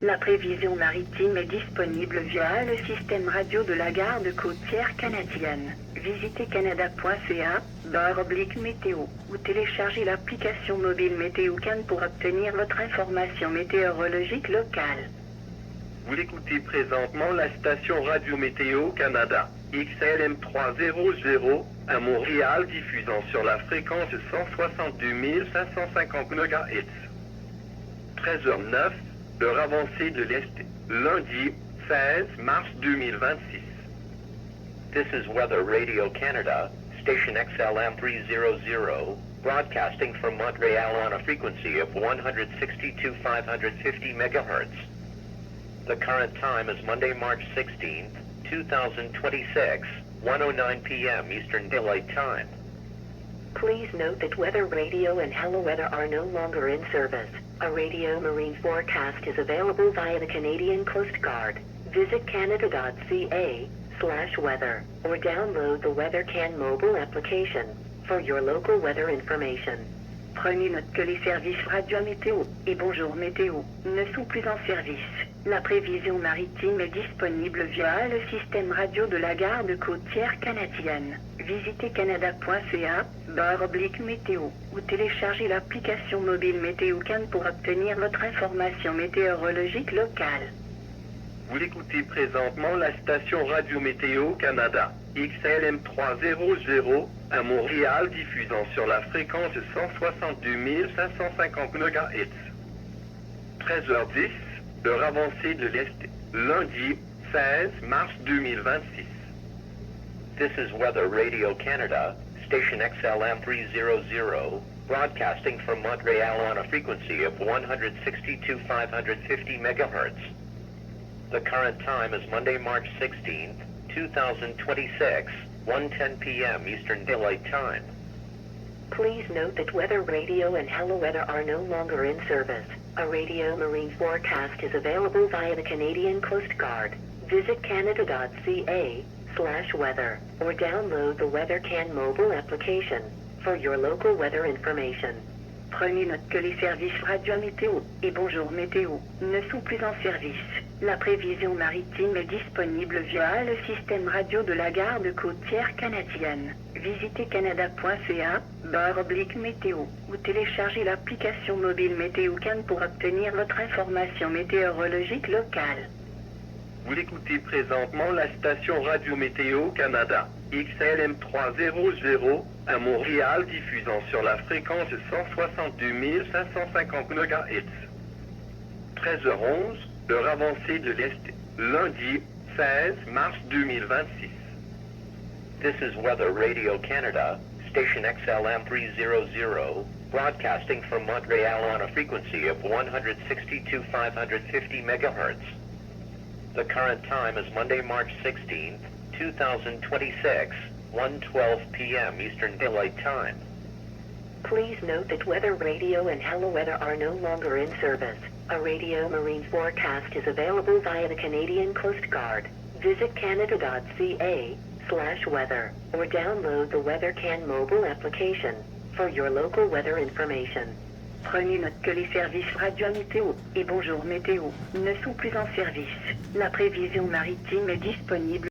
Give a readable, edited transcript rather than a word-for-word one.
La prévision maritime est disponible via le système radio de la garde côtière canadienne. Visitez canada.ca/météo ou téléchargez l'application mobile Météo-Can pour obtenir votre information météorologique locale. Vous écoutez présentement la station Radio Météo Canada, XLM 300 à Montréal, diffusant sur la fréquence 162 550 MHz. 13h09, l'heure avancée de l'Est, lundi 16 mars 2026. This is Weather Radio Canada, station XLM 300, broadcasting from Montreal on a frequency of 162,550 MHz. The current time is Monday, March 16th, 2026, 1:09 p.m. Eastern Daylight Time. Please note that Weather Radio and Hello Weather are no longer in service. A radio marine forecast is available via the Canadian Coast Guard. Visit canada.ca/weather or download the WeatherCan mobile application for your local weather information. Prenez note que les services Radio Météo et Bonjour Météo ne sont plus en service. La prévision maritime est disponible via le système radio de la garde côtière canadienne. Visitez canada.ca/météo ou téléchargez l'application mobile Météo-Can pour obtenir votre information météorologique locale. Vous écoutez présentement la station Radio Météo Canada, XLM 300 à Montréal, diffusant sur la fréquence 162 550 MHz. 13h10, l'heure avancée de l'Est, lundi 16 mars 2026. This is Weather Radio Canada, station XLM 300, broadcasting from Montreal on a frequency of 162,550 MHz. The current time is Monday, March 16th, 2026, 1:10 p.m. Eastern Daylight Time. Please note that Weather Radio and Hello Weather are no longer in service. A radio marine forecast is available via the Canadian Coast Guard. Visit canada.ca/weather or download the WeatherCan mobile application for your local weather information. Prenez note que les services Radio Météo et Bonjour Météo ne sont plus en service. La prévision maritime est disponible via le système radio de la garde côtière canadienne. Visitez canada.ca/météo ou téléchargez l'application mobile Météo-Can pour obtenir votre information météorologique locale. Vous écoutez présentement la station Radio Météo Canada, XLM 300 à Montréal, diffusant sur la fréquence 162 550 MHz. 13h11, l'heure avancée de l'Est, lundi 16 mars 2026. This is Weather Radio Canada, station XLM 300, broadcasting from Montreal on a frequency of 162,550 MHz. The current time is Monday, March 16th, 2026, 1:12 p.m. Eastern Daylight Time. Please note that Weather Radio and Hello Weather are no longer in service. A radio marine forecast is available via the Canadian Coast Guard. Visit canada.ca/weather or download the WeatherCan mobile application for your local weather information. Prenez note que les services Radio Météo et Bonjour Météo ne sont plus en service. La prévision maritime est disponible